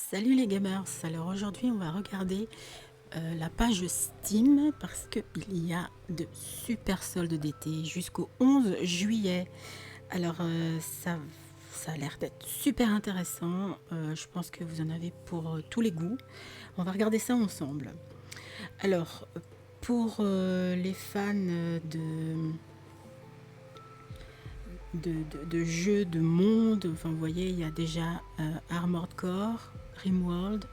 Salut les gamers, alors aujourd'hui on va regarder la page Steam parce qu'il y a de super soldes d'été jusqu'au 11 juillet. Alors ça a l'air d'être super intéressant, je pense que vous en avez pour tous les goûts. On va regarder ça ensemble. Alors pour les fans de jeux de monde, enfin vous voyez il y a déjà Armored Core, Rimworld,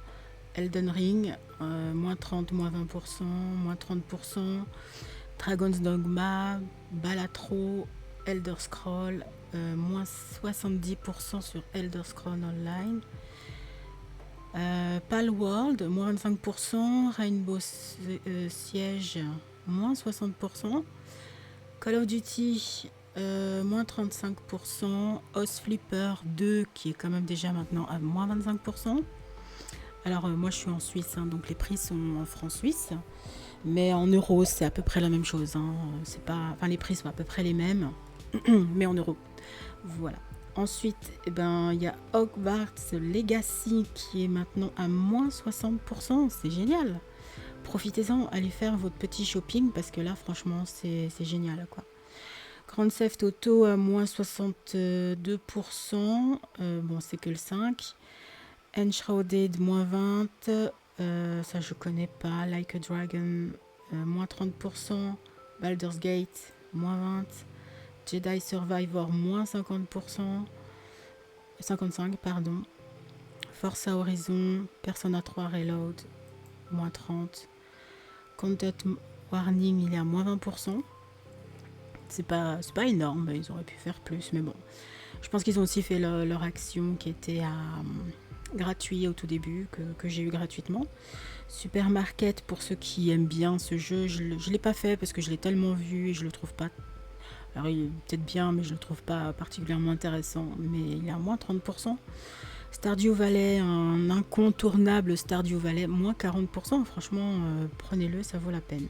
Elden Ring, moins 30, moins 20%, moins 30%, Dragon's Dogma, Balatro, Elder Scroll, moins 70% sur Elder Scroll Online, Palworld, moins 25%, Rainbow Siege, moins 60%, Call of Duty, moins 35%, House Flipper 2 qui est quand même déjà maintenant à moins 25%. Alors moi je suis en Suisse, hein, donc les prix sont en francs suisses, mais en euros c'est à peu près la même chose. Hein. C'est pas, enfin les prix sont à peu près les mêmes, mais en euros. Voilà. Ensuite, eh ben, il y a Hogwarts Legacy qui est maintenant à moins 60%. C'est génial. Profitez-en, allez faire votre petit shopping parce que là franchement c'est génial quoi. Grand Theft Auto à moins 62%. Bon c'est que le 5. Enshrouded, moins 20. Ça, je connais pas. Like a Dragon, moins 30%. Baldur's Gate, moins 20. Jedi Survivor, moins 50%. 55, pardon. Forza Horizon, Persona 3 Reload, moins 30. Content Warning, il est à moins 20%. C'est pas énorme, ils auraient pu faire plus, mais bon. Je pense qu'ils ont aussi fait leur action qui était à gratuit au tout début, que j'ai eu gratuitement. Supermarket, pour ceux qui aiment bien ce jeu, je ne l'ai pas fait parce que je l'ai tellement vu et je le trouve pas. Alors il est peut-être bien, mais je le trouve pas particulièrement intéressant. Mais il est à moins 30%. Stardew Valley, un incontournable Stardew Valley, moins 40%. Franchement, prenez-le, ça vaut la peine.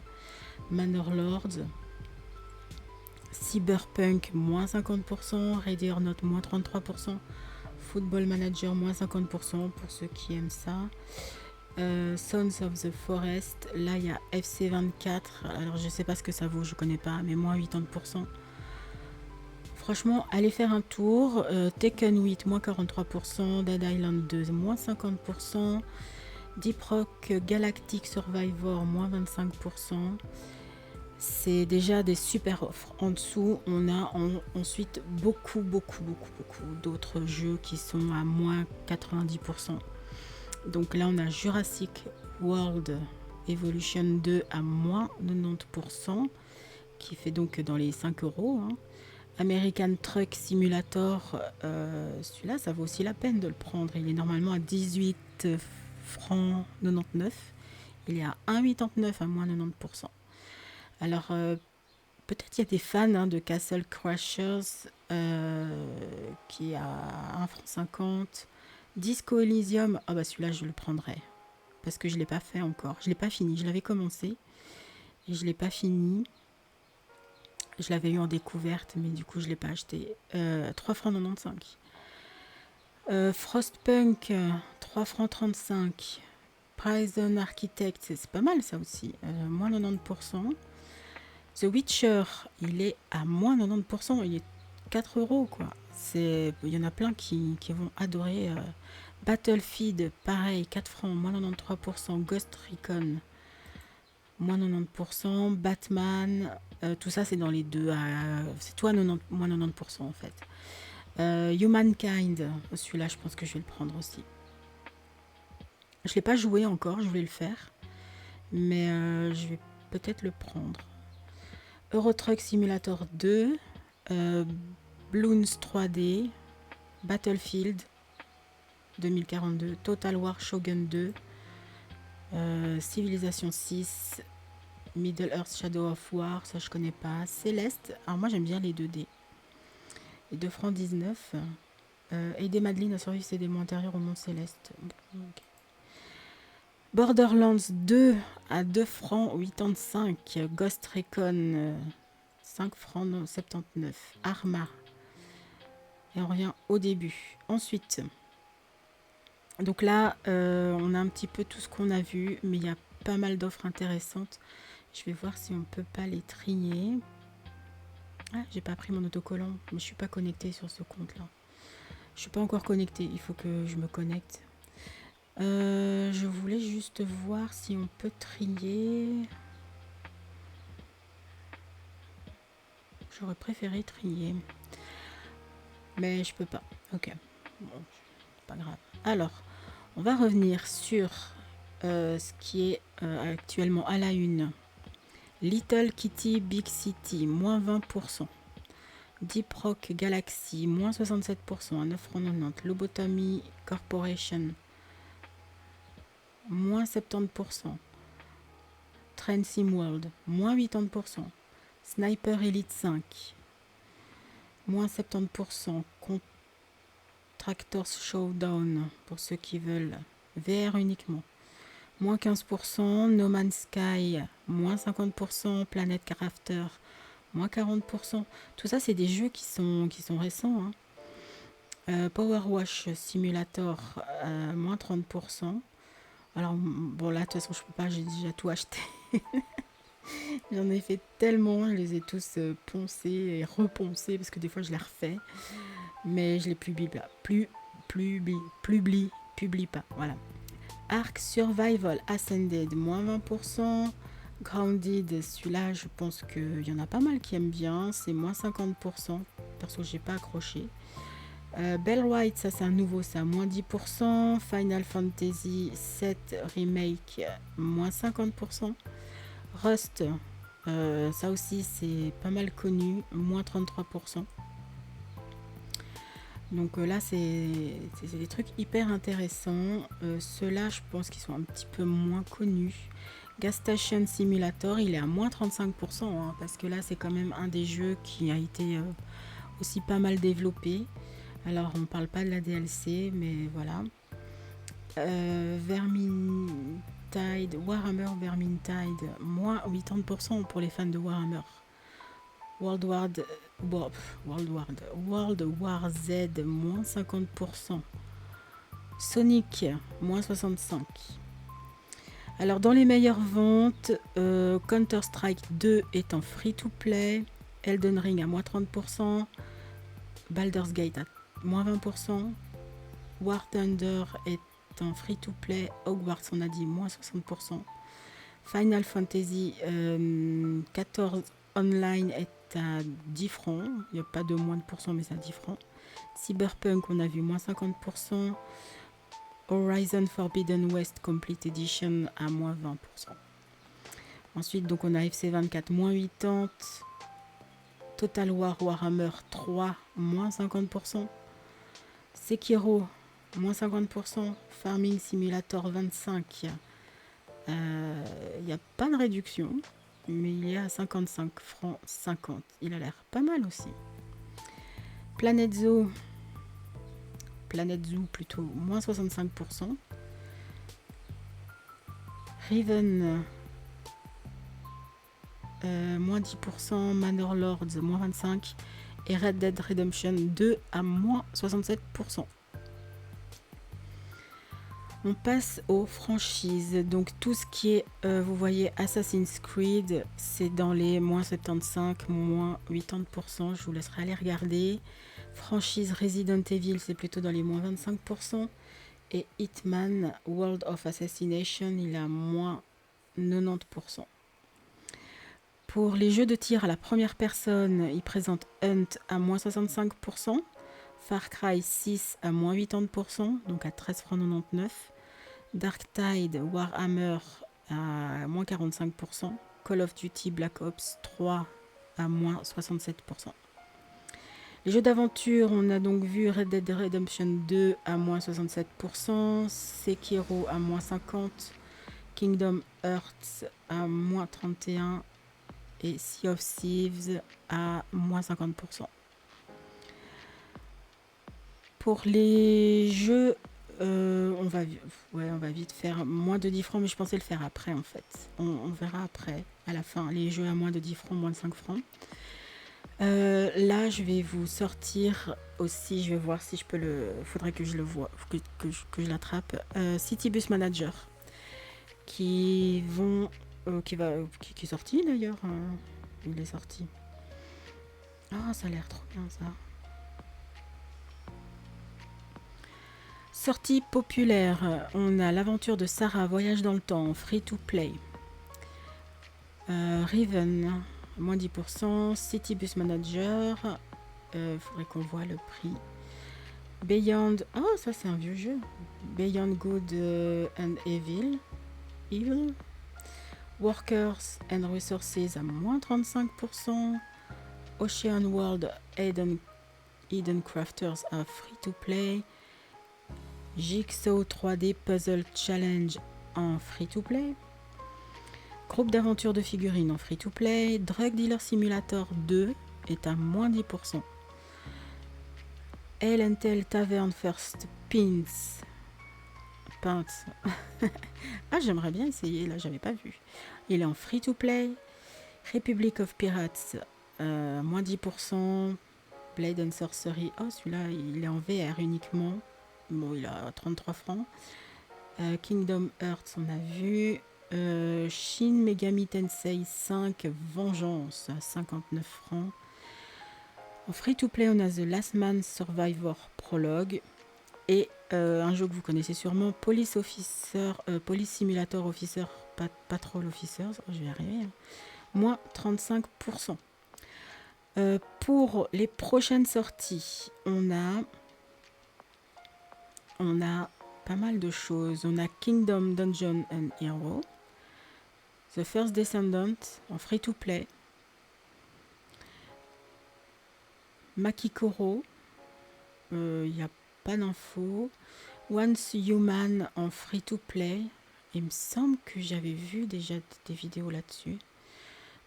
Manor Lords, Cyberpunk, moins 50%. Ready or Not, moins 33%. Football Manager, moins 50% pour ceux qui aiment ça. Sons of the Forest, là il y a FC24, alors je sais pas ce que ça vaut, je connais pas, mais moins 80%. Franchement, allez faire un tour. Tekken 8, moins 43%. Dead Island 2, moins 50%. Deep Rock Galactic Survivor, moins 25%. C'est déjà des super offres. En dessous, on a ensuite beaucoup d'autres jeux qui sont à moins 90%. Donc là, on a Jurassic World Evolution 2 à moins 90%, qui fait donc dans les 5 euros. Hein. American Truck Simulator, celui-là, ça vaut aussi la peine de le prendre. Il est normalement à 18 francs 99. Il est à 1,89 à moins 90%. Alors, peut-être il y a des fans hein, de Castle Crashers qui est à 1 franc 50. Disco Elysium, ah bah celui-là je le prendrai parce que je ne l'ai pas fait encore. Je ne l'ai pas fini. Je l'avais commencé et je ne l'ai pas fini. Je l'avais eu en découverte, mais du coup, je ne l'ai pas acheté. 3 francs 95. Frostpunk, 3 francs 35. Prison Architect, c'est pas mal ça aussi. Moins 90%. The Witcher, il est à moins 90%. Il est 4 euros, quoi. Il y en a plein qui vont adorer. Battlefield, pareil, 4 francs, moins 93%. Ghost Recon, moins 90%. Batman, tout ça c'est dans les deux. C'est toi 90, moins 90% en fait. Humankind, celui-là je pense que je vais le prendre aussi. Je ne l'ai pas joué encore, je voulais le faire. Mais je vais peut-être le prendre. Euro Truck Simulator 2. Bloons 3D. Battlefield 2042. Total War Shogun 2. Civilization 6. Middle Earth Shadow of War, ça je connais pas. Céleste, alors moi j'aime bien les 2D. Les 2 francs 19. Aider Madeline à survivre ses démons intérieurs au monde céleste. Okay. Borderlands 2 à 2 francs 85. Ghost Recon 5 francs 79. Arma. Et on revient au début. Ensuite, Donc là, on a un petit peu tout ce qu'on a vu, mais il y a pas mal d'offres intéressantes. Je vais voir si on peut pas les trier. Ah, j'ai pas pris mon autocollant, mais je suis pas connectée sur ce compte-là. Je suis pas encore connectée, il faut que je me connecte. Je voulais juste voir si on peut trier. J'aurais préféré trier, mais je peux pas. Ok, bon, pas grave. Alors, on va revenir sur ce qui est actuellement à la une. Little Kitty Big City, moins 20%. Deep Rock Galaxy, moins 67% à 9,90 €. Lobotomy Corporation, moins 70%. Train Sim World, moins 80%. Sniper Elite 5, moins 70%. Contractors Showdown, pour ceux qui veulent VR uniquement, moins 15%. No Man's Sky, moins 50%. Planet Crafter, moins 40%. Tout ça, c'est des jeux qui sont récents, hein. Power Wash Simulator, moins 30%. Alors, bon, là, de toute façon, je peux pas, j'ai déjà tout acheté. J'en ai fait tellement, je les ai tous poncés et reponcés, parce que des fois, je les refais. Mais je les publie pas. Publie pas, voilà. Ark Survival Ascended, moins 20%. Grounded, celui-là, je pense qu'il y en a pas mal qui aiment bien. C'est moins 50%. Perso, j'ai pas accroché. Bellwright, ça c'est un nouveau, ça, moins 10%. Final Fantasy 7 Remake, moins 50%. Rust, ça aussi c'est pas mal connu, moins 33%. Donc là c'est des trucs hyper intéressants. Ceux-là je pense qu'ils sont un petit peu moins connus. Gas Station Simulator, il est à moins 35%, hein, parce que là c'est quand même un des jeux qui a été aussi pas mal développé. Alors, on parle pas de la DLC, mais voilà. Vermintide, Warhammer Vermintide, moins 80% pour les fans de Warhammer. World War Z, moins 50%. Sonic, moins 65%. Alors, dans les meilleures ventes, Counter-Strike 2 est en free-to-play. Elden Ring à moins 30%. Baldur's Gate à moins 20%. War Thunder est en free-to-play. Hogwarts, on a dit, moins 60%. Final Fantasy 14 online est à 10 francs. Il n'y a pas de moins de pourcent, mais c'est à 10 francs. Cyberpunk, on a vu, moins 50%. Horizon Forbidden West Complete Edition à moins 20%. Ensuite, donc on a FC24, moins 80%. Total War Warhammer 3, moins 50%. Sekiro, moins 50%. Farming Simulator 25, il n'y a pas de réduction, mais il est à 55 francs 50. Il a l'air pas mal aussi. Planet Zoo plutôt, moins 65%. Riven, moins 10%. Manor Lords, moins 25%. Et Red Dead Redemption 2 à moins 67%. On passe aux franchises. Donc tout ce qui est, vous voyez, Assassin's Creed, c'est dans les moins 75, moins 80%. Je vous laisserai aller regarder. Franchise Resident Evil, c'est plutôt dans les moins 25%. Et Hitman World of Assassination, il est à moins 90%. Pour les jeux de tir à la première personne, il présente Hunt à moins 65%. Far Cry 6 à moins 80%, donc à 13,99 €. Darktide Warhammer à moins 45%. Call of Duty Black Ops 3 à moins 67%. Les jeux d'aventure, on a donc vu Red Dead Redemption 2 à moins 67%. Sekiro à moins 50%. Kingdom Hearts à moins 31%. Et Sea of Thieves à moins 50%. Pour les jeux, on va vite faire moins de 10 francs, mais je pensais le faire après en fait. On verra après, à la fin, les jeux à moins de 10 francs, moins de 5 francs. Là, je vais vous sortir aussi. Je vais voir si je peux le. Faudrait que je le vois, que je l'attrape. City Bus Manager, qui vont, qui est sorti d'ailleurs. Il est sorti. Ah, ça a l'air trop bien ça. Sortie populaire. On a l'aventure de Sarah, voyage dans le temps, free to play. Riven, moins 10%. City Bus Manager. Faudrait qu'on voit le prix. Beyond. Oh, ça c'est un vieux jeu. Beyond Good and Evil. Evil. Workers and Resources à moins 35%. Ocean World Eden Crafters à free to play. Jigsaw 3D Puzzle Challenge en free to play. Groupe d'aventure de figurines en free to play. Drug Dealer Simulator 2 est à moins 10%. Tell Tavern First Pins. Ah, j'aimerais bien essayer, là, j'avais pas vu. Il est en free to play. Republic of Pirates, moins 10%. Blade and Sorcery. Oh, celui-là, il est en VR uniquement. Bon, il a 33 francs. Kingdom Hearts, on a vu. Shin Megami Tensei 5 Vengeance à 59 francs. En free-to-play, on a The Last Man Survivor Prologue. Et un jeu que vous connaissez sûrement, Police Simulator Officer, Patrol Officers. Oh, je vais y arriver. Hein. Moins 35%. Pour les prochaines sorties, on a pas mal de choses. On a Kingdom Dungeon and Hero. The First Descendant en free-to-play. Makikoro. Il n'y a pas d'infos. Once Human en free-to-play. Il me semble que j'avais vu déjà des vidéos là-dessus.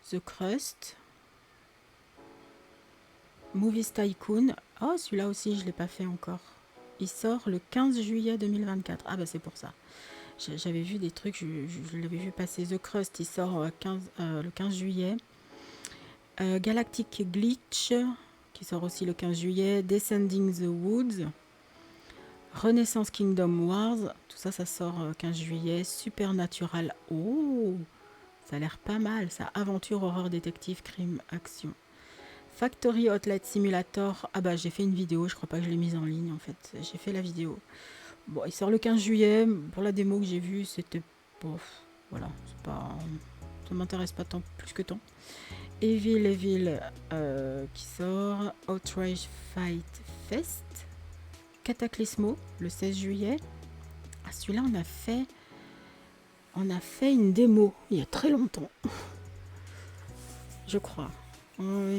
The Crust. Movies Tycoon. Oh, celui-là aussi, je ne l'ai pas fait encore. Il sort le 15 juillet 2024. Ah, bah c'est pour ça. J'avais vu des trucs, je l'avais vu passer. The Crust, il sort le 15 juillet. Galactic Glitch, qui sort aussi le 15 juillet. Descending the Woods. Renaissance Kingdom Wars. Tout ça, ça sort 15 juillet. Supernatural. Oh, ça a l'air pas mal. Ça, aventure, horreur, détective, crime, action. Factory Outlet Simulator. Ah bah j'ai fait une vidéo, je crois pas que je l'ai mise en ligne en fait. J'ai fait la vidéo. Bon, il sort le 15 juillet. Pour la démo que j'ai vue, c'était... Bof, voilà, c'est pas... Ça m'intéresse pas tant, plus que tant. Evil qui sort. Outrage Fight Fest. Cataclysmo, le 16 juillet. Ah, celui-là, on a fait une démo il y a très longtemps. Je crois.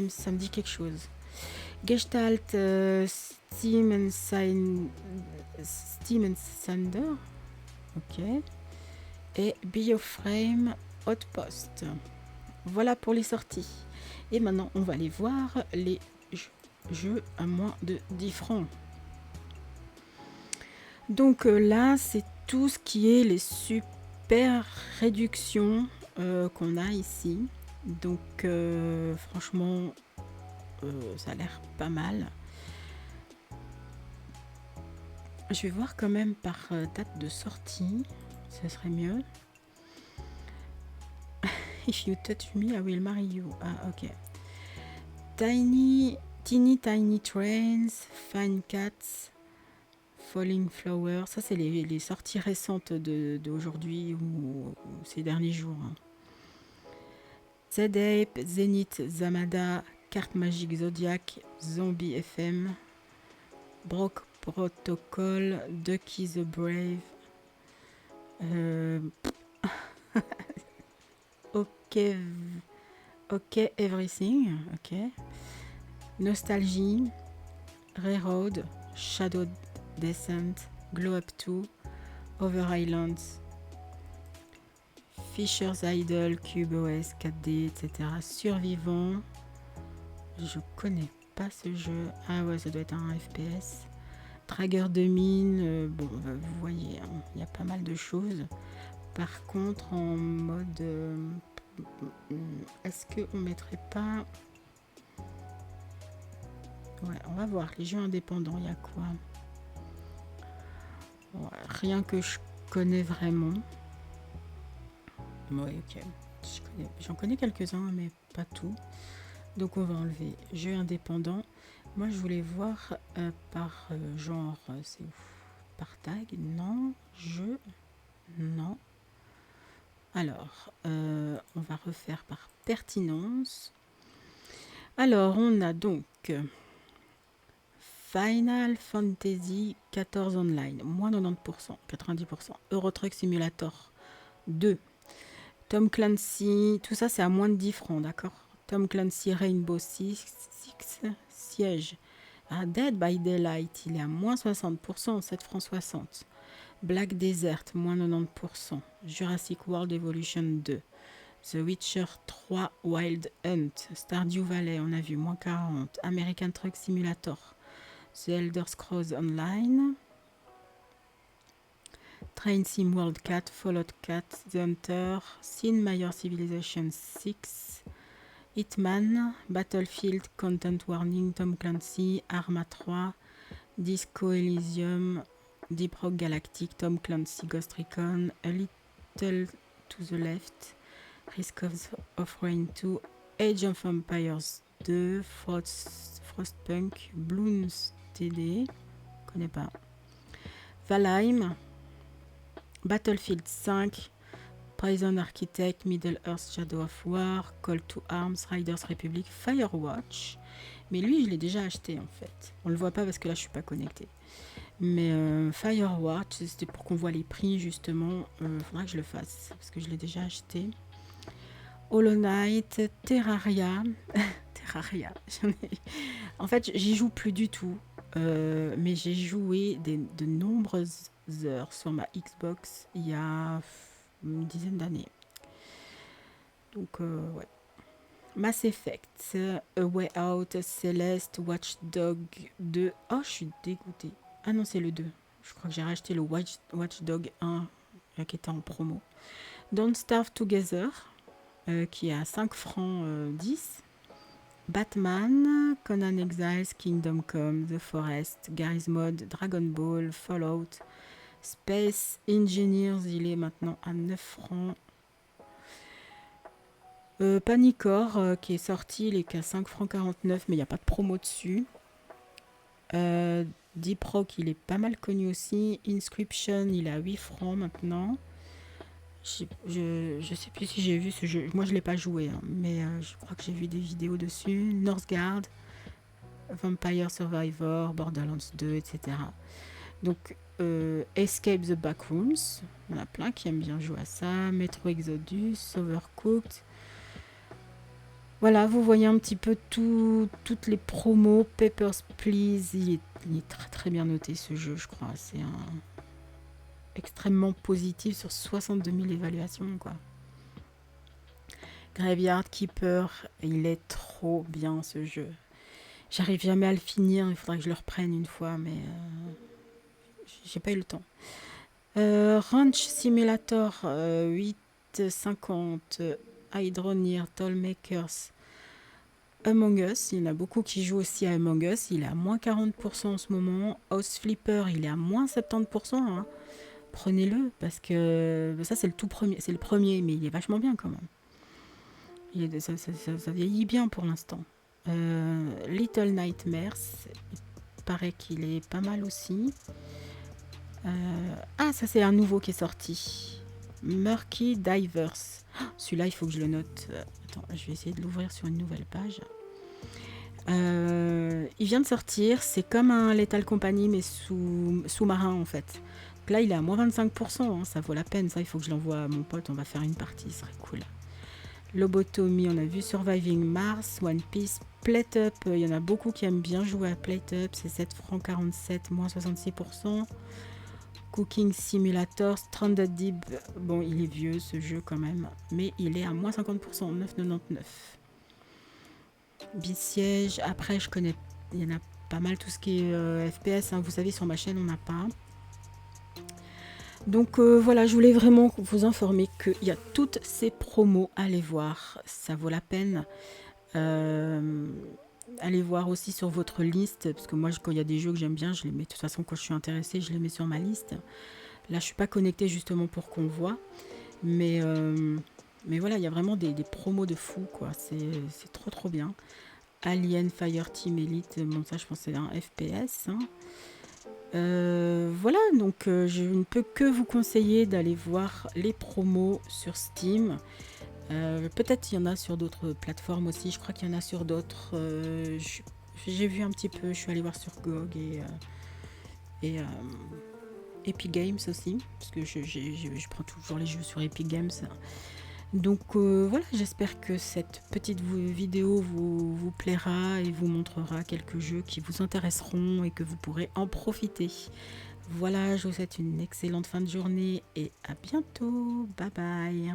Ça me dit quelque chose. Gestalt, Steam and Sander. Ok. Et Bioframe Outpost. Voilà pour les sorties. Et maintenant, on va aller voir les jeux à moins de 10 francs. Donc là, c'est tout ce qui est les super réductions qu'on a ici. Donc franchement, ça a l'air pas mal. Je vais voir quand même par date de sortie. Ça serait mieux. If you touch me, I will marry you. Ah, ok. Teeny Tiny Trains, Fine Cats, Falling Flowers. Ça, c'est les sorties récentes d'aujourd'hui ou ces derniers jours. Hein. Z-Ape, Zenith, Zamada, Carte Magique Zodiac, Zombie FM, Brock Protocol, Ducky the Brave, ok Everything, ok, Nostalgie, Railroad, Shadow Descent, Glow Up 2, Over Islands, Fisher's Idol, CubeOS, 4D, etc. Survivant. Je connais pas ce jeu. Ah ouais, ça doit être un FPS. Tragueur de mine. Bon, vous voyez, hein, y a pas mal de choses. Par contre, en mode... est-ce qu'on mettrait pas... Ouais, on va voir. Les jeux indépendants, il y a quoi? Ouais, rien que je connais vraiment. Ouais, ok. J'en connais quelques-uns, mais pas tout. Donc on va enlever jeux indépendants. Moi, je voulais voir par genre, c'est où? Par tag? Non. Jeu? Non. Alors, on va refaire par pertinence. Alors, on a donc Final Fantasy XIV Online, moins 90%, 90%. Euro Truck Simulator 2. Tom Clancy, tout ça c'est à moins de 10 francs, d'accord? Tom Clancy Rainbow Six Siege. Ah, Dead by Daylight, il est à moins 60%, 7 francs 60. Black Desert, moins 90%. Jurassic World Evolution 2. The Witcher 3 Wild Hunt. Stardew Valley, on a vu, moins 40. American Truck Simulator. The Elder Scrolls Online. Train Sim World 4, Fallout 4, The Hunter, Sid Meier's Civilization 6, Hitman, Battlefield, Content Warning, Tom Clancy, Arma 3, Disco Elysium, Deep Rock Galactic, Tom Clancy, Ghost Recon, A Little to the Left, Risk of Rain 2, Age of Empires 2, Frostpunk, Bloons TD, je connais pas, Valheim, Battlefield 5, Prison Architect, Middle-earth Shadow of War, Call to Arms, Riders Republic, Firewatch. Mais lui, je l'ai déjà acheté en fait. On le voit pas parce que là, je suis pas connectée. Mais Firewatch, c'était pour qu'on voit les prix justement. Faudra que je le fasse parce que je l'ai déjà acheté. Hollow Knight, Terraria. Terraria. En fait, j'y joue plus du tout. Mais j'ai joué de nombreuses heures sur ma Xbox il y a une dizaine d'années. Donc, ouais. Mass Effect, A Way Out, Celeste, Watch Dog 2. Oh, je suis dégoûtée. Ah non, c'est le 2. Je crois que j'ai racheté le Watch Dog 1 qui était en promo. Don't Starve Together, qui est à 5 francs 10. Batman, Conan Exiles, Kingdom Come, The Forest, Garry's Mod, Dragon Ball, Fallout, Space Engineers, il est maintenant à 9 francs. Panicor, qui est sorti, il est qu'à 5 francs 49, mais il n'y a pas de promo dessus. Deep Rock, il est pas mal connu aussi. Inscription, il est à 8 francs maintenant. Je sais plus si j'ai vu ce jeu. Moi, je l'ai pas joué, hein, mais je crois que j'ai vu des vidéos dessus. Northgard, Vampire Survivor, Borderlands 2, etc. Donc, Escape the Backrooms. Il y en a plein qui aiment bien jouer à ça. Metro Exodus, Overcooked. Voilà, vous voyez un petit peu toutes les promos. Papers, Please. Il est très très bien noté ce jeu, je crois. C'est extrêmement positif sur 62 000 évaluations, quoi. Graveyard Keeper, il est trop bien ce jeu. J'arrive jamais à le finir, il faudrait que je le reprenne une fois, mais j'ai pas eu le temps. Ranch Simulator 850, Hydroneer, Tollmakers, Among Us, il y en a beaucoup qui jouent aussi à Among Us, il est à moins 40% en ce moment. House Flipper, il est à moins 70%, hein. Prenez-le, parce que ça c'est le tout premier, c'est le premier, mais il est vachement bien quand même. Ça vieillit bien pour l'instant. Little Nightmares, il paraît qu'il est pas mal aussi. Ah, ça c'est un nouveau qui est sorti. Murky Divers. Celui-là, il faut que je le note. Attends, je vais essayer de l'ouvrir sur une nouvelle page. Il vient de sortir. C'est comme un Lethal Company, mais sous-marin en fait. Donc là, il est à moins 25%. Hein, ça vaut la peine. Ça, il faut que je l'envoie à mon pote. On va faire une partie. Ce serait cool. Lobotomie, on a vu Surviving Mars, One Piece, Plate Up, il y en a beaucoup qui aiment bien jouer à Plate Up, c'est 7 francs 47, moins 66%. Cooking Simulator, Stranded Deep, bon il est vieux ce jeu quand même, mais il est à moins 50%, 9,99. Besiege, après je connais, il y en a pas mal tout ce qui est FPS, hein, vous savez sur ma chaîne on n'a pas. Donc voilà, je voulais vraiment vous informer qu'il y a toutes ces promos, allez voir, ça vaut la peine. allez voir aussi sur votre liste, parce que moi, quand il y a des jeux que j'aime bien, je les mets. De toute façon, quand je suis intéressée, je les mets sur ma liste. Là, je suis pas connectée justement pour qu'on voit. Mais, euh, mais voilà, il y a vraiment des promos de fou, quoi. C'est trop, trop bien. Alien Fireteam Elite, bon, ça, je pense que c'est un FPS, hein. Voilà, donc je ne peux que vous conseiller d'aller voir les promos sur Steam. Peut-être il y en a sur d'autres plateformes aussi. Je crois qu'il y en a sur d'autres. J'ai vu un petit peu. Je suis allée voir sur GOG et Epic Games aussi, parce que je prends toujours les jeux sur Epic Games. Donc voilà, j'espère que cette petite vidéo vous plaira et vous montrera quelques jeux qui vous intéresseront et que vous pourrez en profiter. Voilà, je vous souhaite une excellente fin de journée et à bientôt. Bye bye.